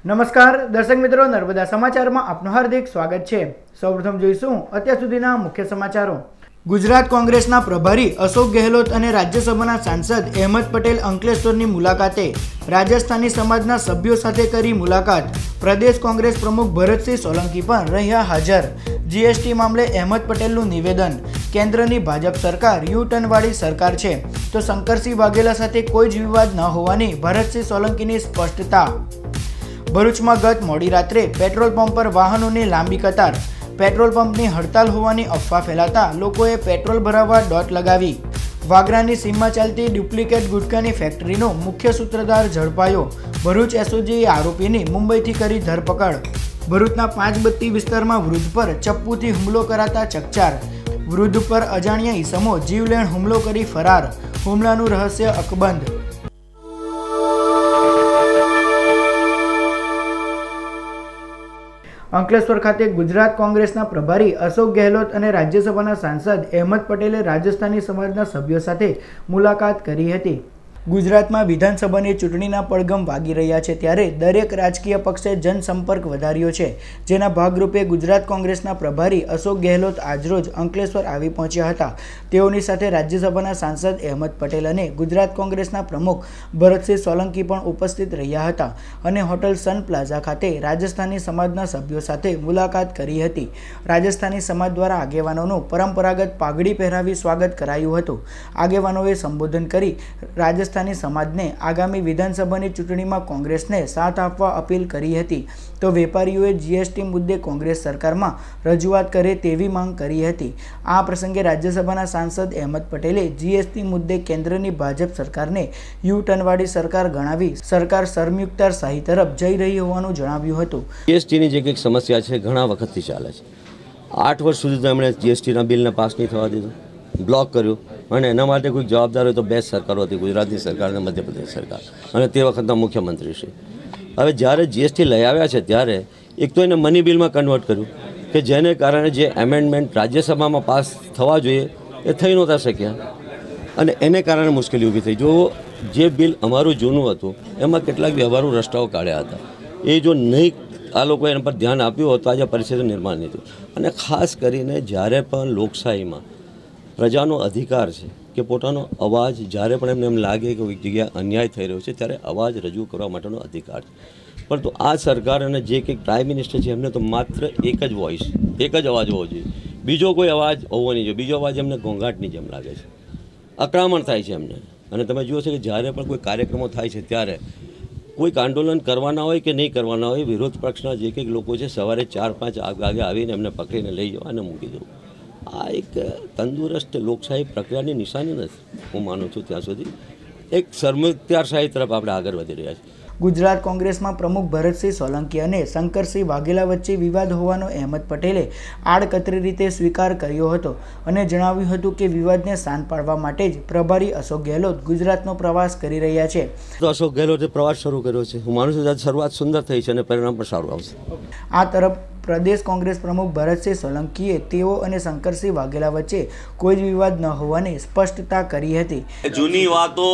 નમસ્કાર દર્શક મિત્રો, નર્મદા સમાચારમાં આપનું હાર્દિક સ્વાગત છે। સૌપ્રથમ જોઈશું અત્યાર સુધીના મુખ્ય સમાચારો। ગુજરાત કોંગ્રેસના પ્રભારી અશોક ગેહલોત અને રાજ્યસભાના સાંસદ અહેમદ પટેલ અંકલેશ્વરની મુલાકાતે। રાજસ્થાની સમાજના સભ્યો સાથે કરી મુલાકાત। પ્રદેશ કોંગ્રેસ પ્રમુખ ભરતસિંહ સોલંકી પણ રહ્યા હાજર। જીએસટી મામલે અહેમદ પટેલનું નિવેદન। કેન્દ્રની ભાજપ સરકાર યુ ટર્નવાળી સરકાર છે તો શંકરસિંહ વાઘેલા સાથે કોઈ જ વિવાદ ન હોવાની ભરતસિંહ સોલંકીની સ્પષ્ટતા। ભરૂચમાં ગત મોડી રાત્રે પેટ્રોલ પંપ પર વાહનોની લાંબી કતાર। પેટ્રોલ પંપની હડતાલ હોવાની અફવા ફેલાતા લોકોએ પેટ્રોલ ભરાવવા દોટ લગાવી। વાગરાની સીમમાં ચાલતી ડુપ્લિકેટ ગુટખાની ફેક્ટરીનો મુખ્ય સૂત્રધાર ઝડપાયો। ભરૂચ એસઓજીએ આરોપીની મુંબઈથી કરી ધરપકડ। ભરૂચના પાંચબત્તી વિસ્તારમાં વૃદ્ધ પર ચપ્પુથી હુમલો કરાતા ચકચાર। વૃદ્ધ પર અજાણ્યા ઈસમો જીવલેણ હુમલો કરી ફરાર। હુમલાનું રહસ્ય અકબંધ। અંકલેશ્વર ખાતે ગુજરાત કોંગ્રેસના પ્રભારી અશોક ગેહલોત અને રાજ્યસભાના સાંસદ અહેમદ પટેલે રાજસ્થાની સમાજના સભ્યો સાથે મુલાકાત કરી હતી। ગુજરાતમાં વિધાનસભાની ચૂંટણીના પડઘમ વાગી રહ્યા છે ત્યારે દરેક રાજકીય પક્ષે જનસંપર્ક વધાર્યો છે, જેના ભાગરૂપે ગુજરાત કોંગ્રેસના પ્રભારી અશોક ગેહલોત આજરોજ અંકલેશ્વર આવી પહોંચ્યા હતા। તેઓની સાથે રાજ્યસભાના સાંસદ અહેમદ પટેલ અને ગુજરાત કોંગ્રેસના પ્રમુખ ભરતસિંહ સોલંકી પણ ઉપસ્થિત રહ્યા હતા અને હોટલ સન પ્લાઝા ખાતે રાજસ્થાની સમાજના સભ્યો સાથે મુલાકાત કરી હતી। રાજસ્થાની સમાજ દ્વારા આગેવાનોનું પરંપરાગત પાઘડી પહેરાવી સ્વાગત કરાયું હતું। આગેવાનોએ સંબોધન કરી રાજસ્થાની સમાજને આગામી વિધાનસભાની ચૂંટણીમાં કોંગ્રેસને સાથ આપવા અપીલ કરી હતી તો વેપારીઓએ જીએસટી મુદ્દે કોંગ્રેસ સરકારમાં રજૂઆત કરે તેવી માંગ કરી હતી। આ પ્રસંગે રાજ્યસભાના સાંસદ અહેમદ પટેલે જીએસટી મુદ્દે કેન્દ્રની ભાજપ સરકારને યુ ટર્નવાળી સરકાર ગણાવી સરકાર શર્મયુક્ત શાહી તરફ જઈ રહી હોવાનું જણાવ્યું હતું। જીએસટીની જે કંઈક સમસ્યા છે ઘણા વખતથી ચાલે છે। 8 વર્ષ સુધી તો એમણે જીએસટીના બિલને પાસ નહીં થવા દીધું, બ્લોક કર્યું અને એના માટે કોઈ જવાબદાર હોય તો બે સરકારો હતી, ગુજરાતની સરકાર અને મધ્યપ્રદેશ સરકાર અને તે વખતના મુખ્યમંત્રી શ્રી। હવે જ્યારે જીએસટી લઈ આવ્યા છે ત્યારે એક તો એને મની બિલમાં કન્વર્ટ કર્યું કે જેને કારણે જે એમેન્ડમેન્ટ રાજ્યસભામાં પાસ થવા જોઈએ એ થઈ નહોતા શક્યા અને એને કારણે મુશ્કેલી ઊભી થઈ। જો જે બિલ અમારું જૂનું હતું એમાં કેટલાક વ્યવહારુ રસ્તાઓ કાઢ્યા હતા, એ જો નહીં આ લોકોએ એના પર ધ્યાન આપ્યું હોત તો આજે પરિસ્થિતિનું નિર્માણ નહીં થયું। અને ખાસ કરીને જ્યારે પણ લોકશાહીમાં પ્રજાનો અધિકાર છે કે પોતાનો અવાજ જ્યારે પણ એમને એમ લાગે કે કોઈ જગ્યાએ અન્યાય થઈ રહ્યો છે ત્યારે અવાજ રજૂ કરવા માટેનો અધિકાર છે। પરંતુ આ સરકાર અને જે કંઈક પ્રાઇમ મિનિસ્ટર છે એમને તો માત્ર એક જ વોઇસ, એક જ અવાજ હોવો જોઈએ, બીજો કોઈ અવાજ હોવો નહીં જોઈએ। બીજો અવાજ એમને ઘોંઘાટની જેમ લાગે છે, આક્રમણ થાય છે એમને। અને તમે જુઓ છો કે જ્યારે પણ કોઈ કાર્યક્રમો થાય છે ત્યારે કોઈક આંદોલન કરવાના હોય કે નહીં કરવાના હોય, વિરોધ પક્ષના જે કંઈક લોકો છે સવારે 4-5 વાગે આવીને એમને પકડીને લઈ જવા અને મૂકી દેવું, આ એક તંદુરસ્ત લોકશાહી પ્રક્રિયાની નિશાની નથી। હું માનું છું ત્યાં સુધી એક શર્મત્યારશાહી તરફ આપણે આગળ વધી રહ્યા છીએ। ગુજરાત કોંગ્રેસમાં પ્રમુખ ભરતસિંહ સોલંકી અને શંકરસિંહ વાઘેલા વચ્ચે વિવાદ હોવાનો અહેમદ પટેલે આડકતરી રીતે સ્વીકાર કર્યો હતો અને જણાવ્યું હતું કે વિવાદને શાંત પાડવા માટે જ પ્રભારી અશોક ગેહલોત ગુજરાતનો પ્રવાસ કરી રહ્યા છે। તો અશોક ગેહલોતે પ્રવાસ શરૂ કર્યો છે, હું માનું છું શરૂઆત સુંદર થઈ છે અને પરિણામ પણ સારું આવશે। આ તરફ પ્રદેશ કોંગ્રેસ પ્રમુખ ભરતસિંહ સોલંકીએ તેઓ અને શંકરસિંહ વાઘેલા વચ્ચે કોઈ જ વિવાદ ન હોવાની સ્પષ્ટતા કરી હતી। જૂની વાતો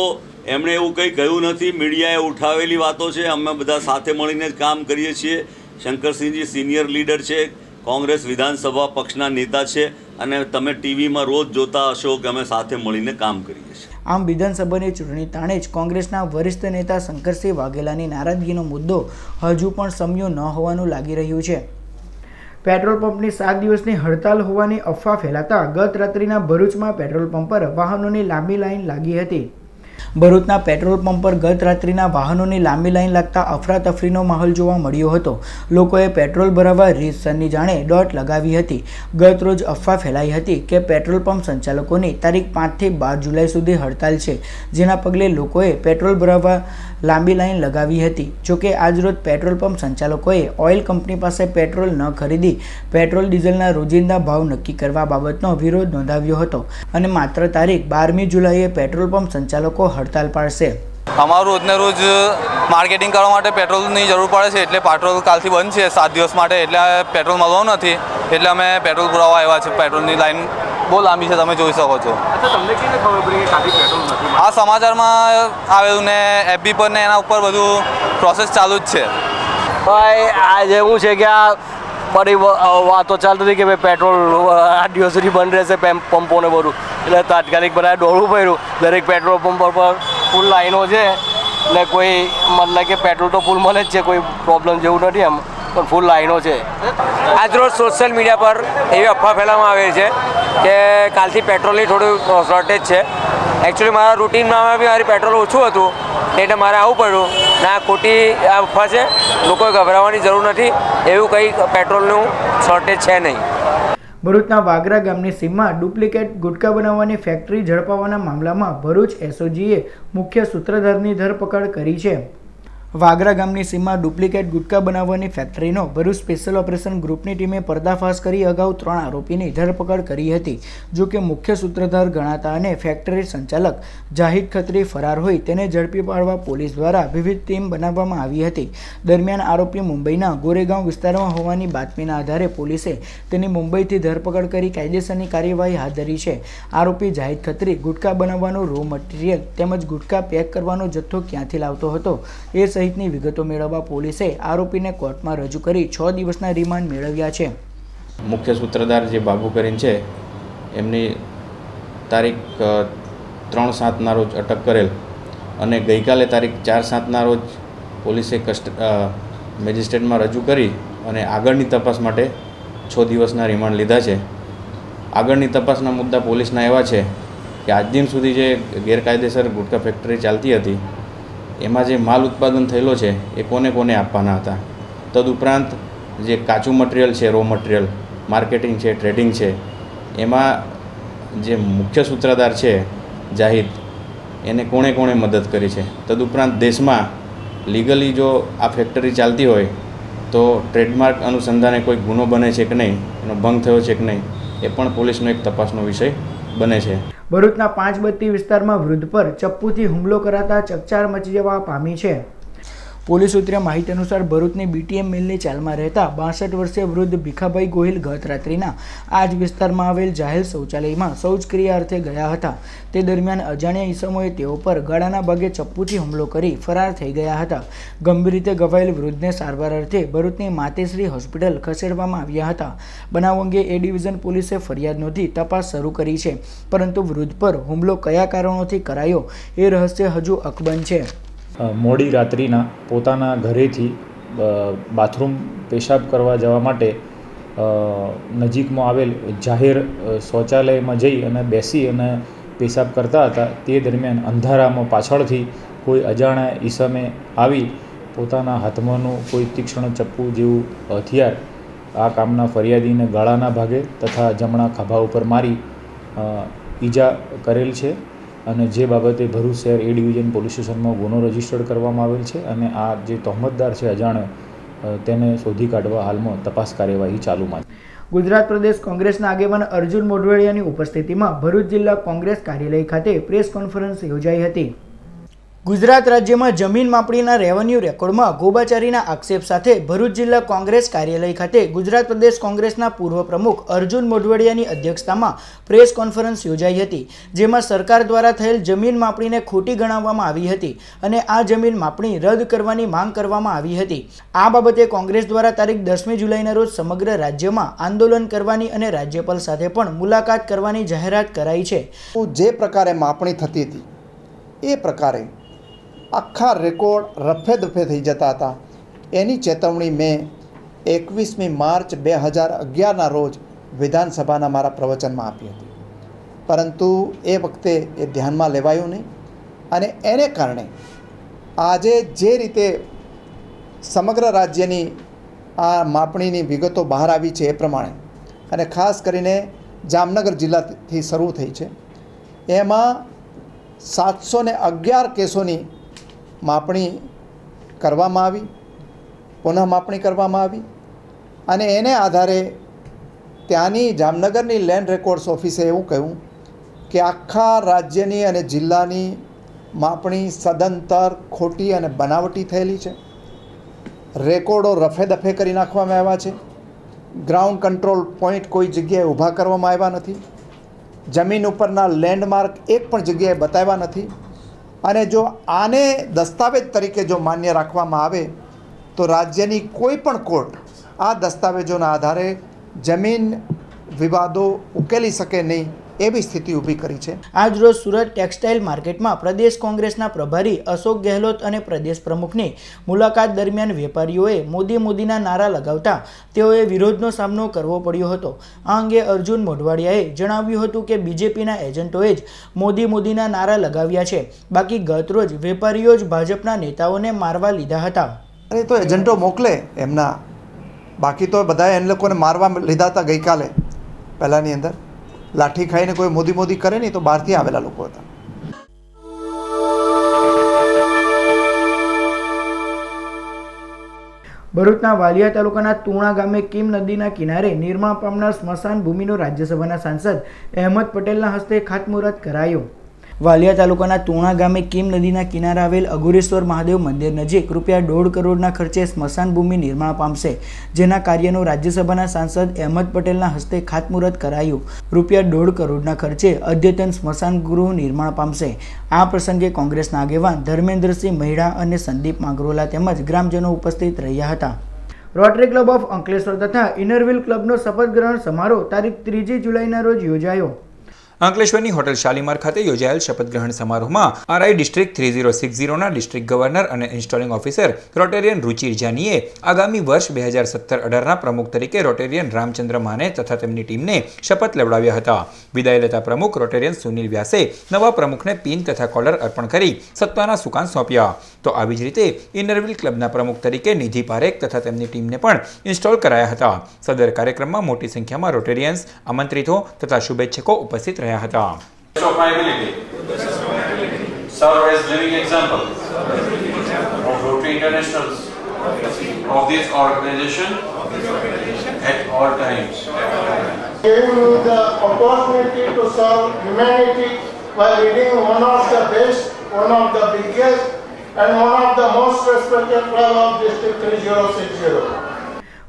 એમણે એવું કંઈ કહ્યું નથી, મીડિયાએ ઉઠાવેલી વાતો છે। અમે બધા સાથે મળીને જ કામ કરીએ છીએ। શંકરસિંહજી સિનિયર લીડર છે, કોંગ્રેસ વિધાનસભા પક્ષના નેતા છે અને તમે ટીવીમાં રોજ જોતા હશો કે અમે સાથે મળીને કામ કરીએ છીએ। આમ વિધાનસભાની ચૂંટણી તાણે જ કોંગ્રેસના વરિષ્ઠ નેતા શંકરસિંહ વાઘેલાની નારાજગીનો મુદ્દો હજુ પણ શમ્યો ન હોવાનું લાગી રહ્યું છે। પેટ્રોલ પંપની 7 દિવસની હડતાલ હોવાની અફવા ફેલાતા ગત રાત્રિના ભરૂચમાં પેટ્રોલ પંપ પર વાહનોની લાંબી લાઈન લાગી હતી। ભરૂચના પેટ્રોલ પંપ પર ગત રાત્રિના વાહનોની લાંબી લાઈન લાગતા અફરાતફરીનો માહોલ જોવા મળ્યો હતો। લોકોએ પેટ્રોલ ભરાવવા રીતસરની જાણે દોટ લગાવી હતી। ગત રોજ અફવા ફેલાઈ હતી કે પેટ્રોલ પંપ સંચાલકોની તારીખ 5 થી 12 જુલાઈ સુધી હડતાલ છે, જેના પગલે લોકોએ પેટ્રોલ ભરાવવા લાંબી લાઈન લગાવી હતી। જોકે આજરોજ પેટ્રોલ પંપ સંચાલકોએ ઓઇલ કંપની પાસે પેટ્રોલ ન ખરીદી પેટ્રોલ ડીઝલના રોજિંદા ભાવ નક્કી કરવા બાબતનો વિરોધ નોંધાવ્યો હતો અને માત્ર તારીખ 12મી જુલાઈએ પેટ્રોલ પંપ સંચાલકો હડતાલ પાડશે। અમારું રોજને રોજ માર્કેટિંગ કરવા માટે પેટ્રોલની જરૂર પડે છે, એટલે પેટ્રોલ કાલથી બંધ છે 7 દિવસ માટે, એટલે પેટ્રોલ મળવાનું નથી, એટલે અમે પેટ્રોલ પુરાવા આવ્યા છે। પેટ્રોલની લાઈન બહુ લાંબી છે, તમે જોઈ શકો છો। તમને કેવી ખબર પડી કે કાલથી પેટ્રોલ નથી? આ સમાચારમાં આવેલું ને એફબી પર ને એના ઉપર બધું પ્રોસેસ ચાલુ જ છે। આજે એવું છે કે આ બધી વાતો ચાલતી હતી કે ભાઈ પેટ્રોલ 8 દિવસ સુધી બંધ રહેશે પંપોને બધું, એટલે તાત્કાલિક બધા દોડવું પડ્યું. દરેક પેટ્રોલ પંપ પર ફૂલ લાઈનો છે, એટલે કોઈ મતલબ કે પેટ્રોલ તો ફૂલ મળે જ છે, કોઈ પ્રોબ્લેમ જેવું નથી એમ, પણ ફૂલ લાઈનો છે. આજરોજ સોશિયલ મીડિયા પર એવી અફવા ફેલાવવામાં આવે છે કે કાલથી પેટ્રોલની થોડું શોર્ટેજ છે. એકચ્યુઅલી મારા રૂટીનમાં બી મારી પેટ્રોલ ઓછું હતું એટલે મારે આવવું પડ્યું. ના, ખોટી અફવા છે, લોકોએ ગભરાવાની જરૂર નથી. એવું કંઈ પેટ્રોલનું શોર્ટેજ છે નહીં. ભરૂચના વાગરા ગામની સીમમાં ડુપ્લિકેટ ગુટખા બનાવવાની ફેક્ટરી ઝડપાવવાના મામલામાં ભરૂચ એસઓજીએ મુખ્ય સૂત્રધારની ધરપકડ કરી છે. વાગરા ગામની સીમમાં ડુપ્લિકેટ ગુટખા બનાવવાની ફેક્ટરીનો ભરૂચ સ્પેશિયલ ઓપરેશન ગ્રુપની ટીમે પર્દાફાશ કરી અગાઉ 3 આરોપીની ધરપકડ કરી હતી. જો કે મુખ્ય સૂત્રધાર ગણાતા અને ફેક્ટરી સંચાલક જાહિદ ખત્રી ફરાર હોય તેને ઝડપી પાડવા પોલીસ દ્વારા વિવિધ ટીમ બનાવવામાં આવી હતી. દરમિયાન આરોપી મુંબઈના ગોરેગાંવ વિસ્તારમાં હોવાની બાતમીના આધારે પોલીસે તેની મુંબઈથી ધરપકડ કરી કાયદેસરની કાર્યવાહી હાથ ધરી છે. આરોપી જાહિદ ખત્રી ગુટખા બનાવવાનું રો મટીરિયલ તેમજ ગુટખા પેક કરવાનો જથ્થો ક્યાંથી લાવતો હતો એ સહિતની વિગતો મેળવવા પોલીસે આરોપીને કોર્ટમાં રજૂ કરી 6 દિવસના રિમાન્ડ મેળવ્યા છે. મુખ્ય સૂત્રધાર જે બાબુ કરીને છે એમની તારીખ 3/7ના રોજ અટક કરેલ અને ગઈકાલે તારીખ 4/7ના રોજ પોલીસે મેજિસ્ટ્રેટમાં રજૂ કરી અને આગળની તપાસ માટે 6 દિવસના રિમાન્ડ લીધા છે. આગળની તપાસના મુદ્દા પોલીસના એવા છે કે આજ દિન સુધી જે ગેરકાયદેસર ગુટખા ફેક્ટરી ચાલતી હતી એમાં જે માલ ઉત્પાદન થયેલો છે એ કોને કોને આપવાના હતા. તદુપરાંત જે કાચું મટીરિયલ છે, રો મટીરિયલ, માર્કેટિંગ છે, ટ્રેડિંગ છે, એમાં જે મુખ્ય સૂત્રધાર છે જાહિદ એને કોણે કોણે મદદ કરી છે. તદુપરાંત દેશમાં લીગલી જો આ ફેક્ટરી ચાલતી હોય તો ટ્રેડમાર્ક અનુસંધાને કોઈ ગુનો બને છે કે નહીં, એનો ભંગ થયો છે કે નહીં, એ પણ પોલીસનો એક તપાસનો વિષય બને છે. ભરૂચના 5 બત્તી વિસ્તારમાં વૃદ્ધ પર ચપ્પુથી હુમલો કરાતા ચકચાર મચી જવા પામી છે. પોલીસ સૂત્રે માહિતી અનુસાર ભરૂચની બીટીએમ મિલની ચાલમાં રહેતા 62 વર્ષીય વૃદ્ધ ભીખાભાઈ ગોહિલ ગત રાત્રિના આ જ વિસ્તારમાં આવેલ જાહેર શૌચાલયમાં શૌચક્રિયા અર્થે ગયા હતા. તે દરમિયાન અજાણ્યા ઈસમોએ તેઓ પર ગળાના ભાગે ચપ્પુથી હુમલો કરી ફરાર થઈ ગયા હતા. ગંભીર રીતે ઘવાયેલ વૃદ્ધને સારવાર અર્થે ભરૂચની માતેશ્રી હોસ્પિટલ ખસેડવામાં આવ્યા હતા. બનાવ અંગે એ ડિવિઝન પોલીસે ફરિયાદ નોંધી તપાસ શરૂ કરી છે, પરંતુ વૃદ્ધ પર હુમલો કયા કારણોથી કરાયો એ રહસ્ય હજુ અકબંધ છે. મોડી રાત્રિના પોતાના ઘરેથી બાથરૂમ પેશાબ કરવા જવા માટે નજીકમાં આવેલ જાહેર શૌચાલયમાં જઈ અને બેસી અને પેશાબ કરતા હતા. તે દરમિયાન અંધારામાં પાછળથી કોઈ અજાણ્યા ઈસમે આવી પોતાના હાથમાંનું કોઈ તીક્ષ્ણ ચપ્પુ જેવું હથિયાર આ કામના ફરિયાદીને ગળાના ભાગે તથા જમણા ખભા ઉપર મારી ઈજા કરેલ છે અને જે બાબતે ભરૂચ શહેર એ ડિવિઝન પોલીસ સ્ટેશનમાં ગુનો રજીસ્ટર્ડ કરવામાં આવેલ છે અને આ જે તહોમતદાર છે અજાણ્યો તેને શોધી કાઢવા હાલમાં તપાસ કાર્યવાહી ચાલુમાં છે. ગુજરાત પ્રદેશ કોંગ્રેસના આગેવાન અર્જુન મોઢવાડિયાની ઉપસ્થિતિમાં ભરૂચ જિલ્લા કોંગ્રેસ કાર્યાલય ખાતે પ્રેસ કોન્ફરન્સ યોજાઈ હતી. ગુજરાત રાજ્યમાં જમીન માપણીના રેવન્યુ રેકોર્ડમાં ગોબાચારીના આક્ષેપ સાથે ભરૂચ જિલ્લા કોંગ્રેસ કાર્યાલય ખાતે ગુજરાત પ્રદેશ કોંગ્રેસના પૂર્વ પ્રમુખ અર્જુન મોઢવાડિયાની અધ્યક્ષતામાં પ્રેસ કોન્ફરન્સ યોજાઈ હતી, જેમાં સરકાર દ્વારા થયેલ જમીન માપણીને ખોટી ગણાવવામાં આવી હતી અને આ જમીન માપણી રદ કરવાની માંગ કરવામાં આવી હતી. આ બાબતે કોંગ્રેસ દ્વારા તારીખ 10મી જુલાઈના રોજ સમગ્ર રાજ્યમાં આંદોલન કરવાની અને રાજ્યપાલ સાથે પણ મુલાકાત કરવાની જાહેરાત કરાઈ છે. જે પ્રકારે માપણી થતી હતી એ પ્રકારે આખા રેકોર્ડ રફે દફે થઈ જતા હતા. એની ચેતવણી મેં 21મી માર્ચ 2011ના રોજ વિધાનસભાના મારા પ્રવચનમાં આપી હતી, પરંતુ એ વખતે એ ધ્યાનમાં લેવાયું નહીં અને એને કારણે આજે જે રીતે સમગ્ર રાજ્યની આ માપણીની વિગતો બહાર આવી છે એ પ્રમાણે અને ખાસ કરીને જામનગર જિલ્લાથી શરૂ થઈ છે, એમાં 711 કેસોની માપણી કરવામાં આવી, પુનઃ માપણી કરવામાં આવી અને એને આધારે ત્યાંની જામનગરની લેન્ડ રેકોર્ડ્સ ઓફિસે એવું કહ્યું કે આખા રાજ્યની અને જિલ્લાની માપણી સદંતર ખોટી અને બનાવટી થયેલી છે. રેકોર્ડો રફે દફે કરી નાખવામાં આવ્યા છે. ગ્રાઉન્ડ કંટ્રોલ પોઈન્ટ કોઈ જગ્યાએ ઊભા કરવામાં આવ્યા નથી. જમીન ઉપરના લેન્ડમાર્ક એક પણ જગ્યાએ બતાવ્યા નથી અને જો આને દસ્તાવેજ તરીકે જો માન્ય રાખવામાં આવે તો રાજ્યની કોઈ પણ કોર્ટ આ દસ્તાવેજોના આધારે જમીન વિવાદો ઉકેલી શકે નહીં એવી સ્થિતિ ઊભી કરી છે. આજ રોજ સુરત ટેક્સટાઇલ માર્કેટમાં પ્રદેશ કોંગ્રેસના પ્રભારી અશોક ગેહલોત અને પ્રદેશ પ્રમુખની મુલાકાત દરમિયાન વેપારીઓએ મોદીના નારા લગાવતા તેઓએ વિરોધનો સામનો કરવો પડ્યો હતો. આ અંગે અર્જુન મોઢવાડિયાએ જણાવ્યું હતું કે બીજેપીના એજન્ટોએ જ મોદીના નારા લગાવ્યા છે, બાકી ગત રોજ વેપારીઓ જ ભાજપના નેતાઓને મારવા લીધા હતા. અરે તો એજન્ટો મોકલે એમના, બાકી તો બધાએ એ લોકોને મારવા લીધા હતા. ગઈકાલે પહેલાંની અંદર લાઠી ખાઈને કોઈ મોદી કરે નહીં, તો બહારથી આવેલા લોકો હતા. ભરૂચના વાલિયા તાલુકાના તુણા ગામે કીમ નદીના કિનારે નિર્માણ પામનાર સ્મશાન ભૂમિનું રાજ્યસભાના સાંસદ અહેમદ પટેલના હસ્તે ખાતમુહૂર્ત કરાયું. વાલિયા તાલુકાના તુણા ગામે કીમ નદીના કિનારે આવેલ અઘોરેશ્વર મહાદેવ મંદિર નજીક ₹1.5 કરોડના ખર્ચે સ્મશાન ભૂમિ નિર્માણ પામશે, જેના કાર્યનું રાજ્યસભાના સાંસદ અહેમદ પટેલના હસ્તે ખાતમુહૂર્ત કરાયું. ₹1.5 કરોડના ખર્ચે અદ્યતન સ્મશાન ગૃહ નિર્માણ પામશે. આ પ્રસંગે કોંગ્રેસના આગેવાન ધર્મેન્દ્રસિંહ મહિડા અને સંદીપ માંગરોલા તેમજ ગ્રામજનો ઉપસ્થિત રહ્યા હતા. રોટરી ક્લબ ઓફ અંકલેશ્વર તથા ઇનરવ્હીલ ક્લબનો શપથ ગ્રહણ સમારોહ તારીખ 3 જુલાઈના રોજ યોજાયો. અંકલેશ્વરની હોટલ શાલીમાર ખાતે યોજાયેલ શપથ ગ્રહણ સમારોહમાં આરઆઈ ડિસ્ટ્રિક્ટ 3060ના ડિસ્ટ્રિક્ટ ગવર્નર અને ઇન્સ્ટોલિંગ ઓફિસર રોટેરિયન રુચિ જાનીએ આગામી વર્ષ 2017-18ના પ્રમુખ તરીકે રોટેરિયન રામચંદ્ર માને તથા તેમની ટીમને શપથ લેવડાવ્યા હતા. વિદાય લેતા પ્રમુખ રોટેરિયન સુનિલ વ્યાસે નવા પ્રમુખને પિન તથા કોલર અર્પણ કરી સત્તાના સુકાન સોંપ્યા. તો આવી જ રીતે ઇનરવ્હીલ ક્લબના પ્રમુખ તરીકે નિધિ પારેખ તથા તેમની ટીમને પણ ઇન્સ્ટોલ કરાયા હતા. સદર કાર્યક્રમમાં મોટી સંખ્યામાં રોટેરિયન્સ, આમંત્રિતો તથા શુભેચ્છકો ઉપસ્થિત રહ્યા હતા. Serve as living example of Rotary Internationals of this organization at all times. Giving me the opportunity to serve humanity by leading one of the best, one of the biggest, and one of the most respected club of District 3060.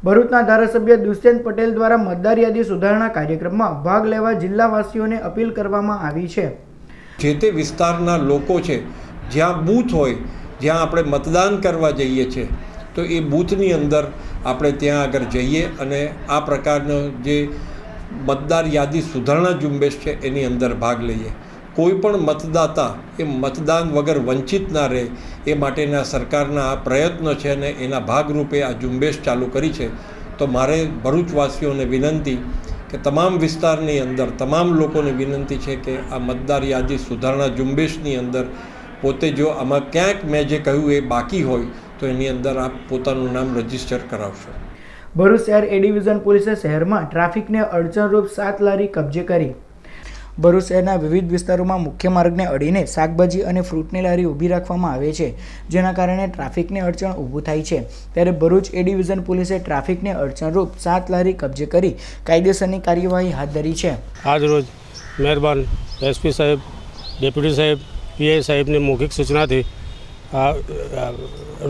ભરૂચના ધારાસભ્ય દુષ્યંત પટેલ દ્વારા મતદાર યાદી સુધારણા કાર્યક્રમમાં ભાગ લેવા જિલ્લાવાસીઓને appeal કરવામાં આવી છે. જે તે વિસ્તારના લોકો છે, જ્યાં બૂથ હોય, જ્યાં આપણે મતદાન કરવા જઈએ છીએ, તો એ બૂથની અંદર આપણે ત્યાં આગળ જઈએ અને આ પ્રકારનો જે મતદાર યાદી સુધારણા ઝુંબેશ છે એની અંદર ભાગ લઈએ. કોઈ પણ મતદાતા એ મતદાન વગર વંચિત ના રહે એ માટેના સરકારના આ પ્રયત્નો છે અને એના ભાગરૂપે આ ઝુંબેશ ચાલુ કરી છે. તો મારે ભરૂચવાસીઓને વિનંતી કે તમામ વિસ્તારની અંદર તમામ લોકોને વિનંતી છે કે આ મતદાર યાદી સુધારણા ઝુંબેશની અંદર પોતે જો આમાં ક્યાંક મેં જે કહ્યું એ બાકી હોય તો એની અંદર આપ પોતાનું નામ રજીસ્ટર કરાવશો. ભરૂચ શહેર એ ડિવિઝન પોલીસે શહેરમાં ટ્રાફિકને અડચણરૂપ 7 લારી કબજે કરી. ભરૂચ શહેરના વિવિધ વિસ્તારોમાં મુખ્ય માર્ગને અડીને શાકભાજી અને ફ્રૂટની લારી ઊભી રાખવામાં આવે છે, જેના કારણે ટ્રાફિકને અડચણ ઊભું થાય છે. ત્યારે ભરૂચ એ ડિવિઝન પોલીસે ટ્રાફિકને અડચણરૂપ 7 લારી કબજે કરી કાયદેસરની કાર્યવાહી હાથ ધરી છે. આજ રોજ મહેરબાન એસપી સાહેબ, ડેપ્યુટી સાહેબ, પીઆઈ સાહેબની મૌખિક સૂચનાથી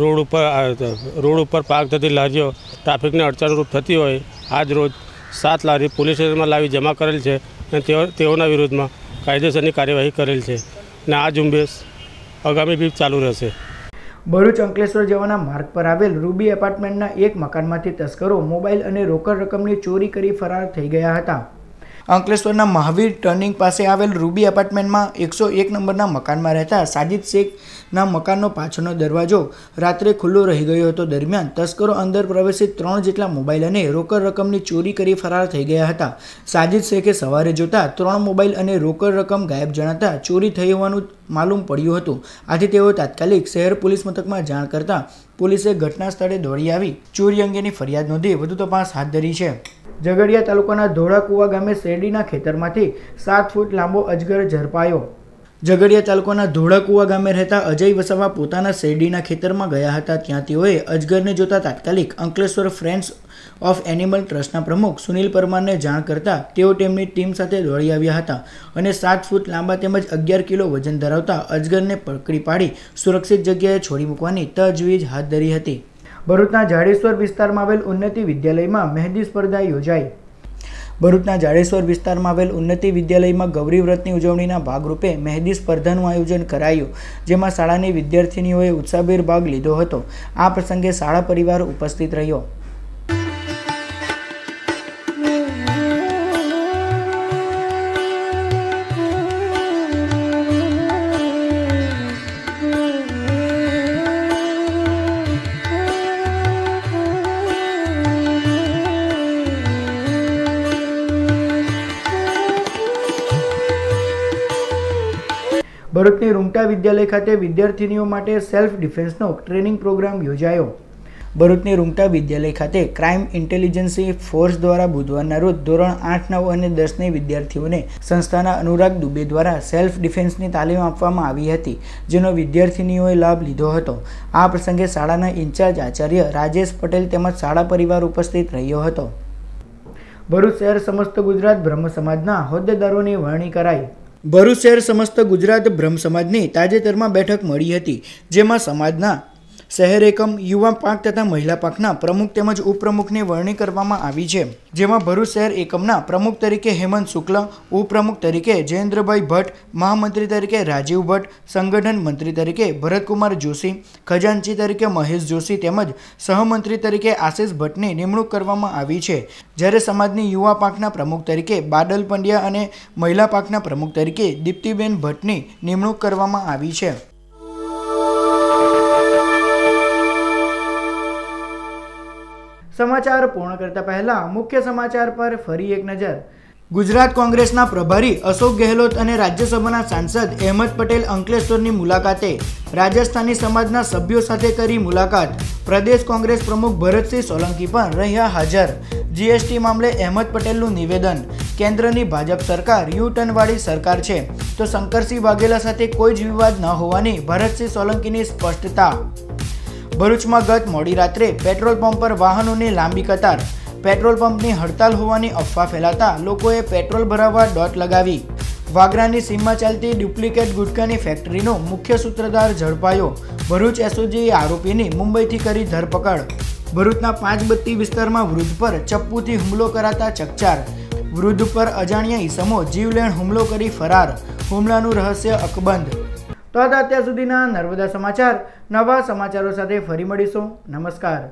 રોડ ઉપર પાર્ક થતી લારીઓ ટ્રાફિકને અડચણરૂપ થતી હોય આજ રોજ 7 લારી પોલીસ સ્ટેશનમાં લાવી જમા કરેલ છે અને તેઓના વિરુદ્ધમાં કાયદેસરની કાર્યવાહી કરેલ છે અને આ ઝુંબેશ આગામી બી ચાલુ રહેશે. ભરૂચ અંકલેશ્વર જવાના માર્ગ પર આવેલ રૂબી એપાર્ટમેન્ટના એક મકાનમાંથી તસ્કરો મોબાઈલ અને રોકડ રકમની ચોરી કરી ફરાર થઈ ગયા હતા. અંકલેશ્વરના મહાવીર ટર્નિંગ પાસે આવેલ રૂબી એપાર્ટમેન્ટમાં 101 નંબરના મકાનમાં રહેતા સાજિદ શેખના મકાનનો પાછળનો દરવાજો રાત્રે ખુલ્લો રહી ગયો હતો. દરમિયાન તસ્કરો અંદર પ્રવેશી 3 જેટલા મોબાઈલ અને રોકડ રકમની ચોરી કરી ફરાર થઈ ગયા હતા. સાજિદ શેખે સવારે જોતા 3 મોબાઈલ અને રોકડ રકમ ગાયબ જણાતા ચોરી થઈ હોવાનું માલુમ પડ્યું હતું. આથી તેઓ તાત્કાલિક શહેર પોલીસ મથકમાં જાણ કરતા પોલીસે ઘટના સ્થળે દોડી આવી ચોરી અંગેની ફરિયાદ નોંધી વધુ તપાસ હાથ ધરી છે. ઝઘડિયા તાલુકાના ધોળાકુવા ગામે શેરડીના ખેતરમાંથી 7 ફૂટ લાંબો અજગર ઝડપાયો. ઝઘડિયા તાલુકાના ધોળાકુવા ગામે રહેતા અજય વસાવા પોતાના શેરડીના ખેતરમાં ગયા હતા. ત્યાં તેઓએ અજગરને જોતા તાત્કાલિક અંકલેશ્વર ફ્રેન્ડ્સ ઓફ એનિમલ ટ્રસ્ટના પ્રમુખ સુનિલ પરમારને જાણ કરતા તેઓ તેમની ટીમ સાથે દોડી આવ્યા હતા અને 7 ફૂટ લાંબા તેમજ 11 કિલો વજન ધરાવતા અજગરને પકડી પાડી સુરક્ષિત જગ્યાએ છોડી મૂકવાની તજવીજ હાથ ધરી હતી. ભરૂચના જાડેશ્વર વિસ્તારમાં આવેલ ઉન્નતિ વિદ્યાલયમાં મહેંદી સ્પર્ધા યોજાઈ. ભરૂચના જાડેશ્વર વિસ્તારમાં આવેલ ઉન્નતિ વિદ્યાલયમાં ગૌરી વ્રતની ઉજવણીના ભાગરૂપે મહેંદી સ્પર્ધાનું આયોજન કરાયું, જેમાં શાળાની વિદ્યાર્થીનીઓએ ઉત્સાહભેર ભાગ લીધો હતો. આ પ્રસંગે શાળા પરિવાર ઉપસ્થિત રહ્યો. ભરૂચની રૂંગટા વિદ્યાલય ખાતે વિદ્યાર્થીનીઓ માટે સેલ્ફ ડિફેન્સનો ટ્રેનિંગ પ્રોગ્રામ યોજાયો. ભરૂચની રૂંગટા વિદ્યાલય ખાતે ક્રાઇમ ઇન્ટેલિજન્સી ફોર્સ દ્વારા બુધવારના રોજ ધોરણ 8, 9 અને 10ની વિદ્યાર્થીઓને સંસ્થાના અનુરાગ દુબે દ્વારા સેલ્ફ ડિફેન્સની તાલીમ આપવામાં આવી હતી, જેનો વિદ્યાર્થીનીઓએ લાભ લીધો હતો. આ પ્રસંગે શાળાના ઇન્ચાર્જ આચાર્ય રાજેશ પટેલ તેમજ શાળા પરિવાર ઉપસ્થિત રહ્યો હતો. ભરૂચ શહેર સમસ્ત ગુજરાત બ્રહ્મ સમાજના હોદ્દેદારોની વરણી કરાઈ. ભરૂચ શહેર સમસ્ત ગુજરાત બ્રહ્મ સમાજની તાજેતરમાં બેઠક મળી હતી, જેમાં સમાજના શહેર એકમ, યુવા પાંખ તથા મહિલા પાંખના પ્રમુખ તેમજ ઉપપ્રમુખની વરણી કરવામાં આવી છે. જેમાં ભરૂચ શહેર એકમના પ્રમુખ તરીકે હેમંત શુક્લ, ઉપપ્રમુખ તરીકે જયેન્દ્રભાઈ ભટ્ટ, મહામંત્રી તરીકે રાજીવ ભટ્ટ, સંગઠન મંત્રી તરીકે ભરતકુમાર જોશી, ખજાનચી તરીકે મહેશ જોશી તેમજ સહમંત્રી તરીકે આશિષ ભટ્ટની નિમણૂક કરવામાં આવી છે. જ્યારે સમાજની યુવા પાંખના પ્રમુખ તરીકે બાદલ પંડ્યા અને મહિલા પાંખના પ્રમુખ તરીકે દીપ્તિબેન ભટ્ટની નિમણૂક કરવામાં આવી છે. સમાચાર પૂર્ણ કરતા પહેલા મુખ્ય સમાચાર પર ફરી એક નજર. ગુજરાત કોંગ્રેસના પ્રભારી અશોક ગેહલોત અને રાજ્યસભાના સાંસદ અહેમદ પટેલ અંકલેશ્વરની મુલાકાતે. રાજસ્થાની સમાજના સભ્યો સાથે કરી મુલાકાત. પ્રદેશ કોંગ્રેસ પ્રમુખ ભરતસિંહ સોલંકી પણ રહ્યા હાજર. જીએસટી મામલે અહેમદ પટેલનું નિવેદન. કેન્દ્રની ભાજપ સરકાર યુ ટર્નવાળી સરકાર છે, તો શંકરસિંહ વાઘેલા સાથે કોઈ જ વિવાદ ન હોવાની ભરતસિંહ સોલંકીની સ્પષ્ટતા. ભરૂચમાં ગત મોડી રાત્રે પેટ્રોલ પંપ પર વાહનોની લાંબી કતાર. પેટ્રોલ પંપની હડતાલ હોવાની અફવા ફેલાતા લોકોએ પેટ્રોલ ભરાવવા દોટ લગાવી. વાગરાની સીમમાં ચાલતી ડુપ્લિકેટ ગુટખાની ફેક્ટરીનો મુખ્ય સૂત્રધાર ઝડપાયો. ભરૂચ એસઓજીએ આરોપીની મુંબઈથી કરી ધરપકડ. ભરૂચના 5 બત્તી વિસ્તારમાં વૃદ્ધ પર ચપ્પુથી હુમલો કરાતા ચકચાર. વૃદ્ધ પર અજાણ્યા ઈસમો જીવલેણ હુમલો કરી ફરાર. હુમલાનું રહસ્ય અકબંધ. તો હતા અત્યાર સુધીના નર્મદા સમાચાર. નવા સમાચારો સાથે ફરી મળીશું. નમસ્કાર.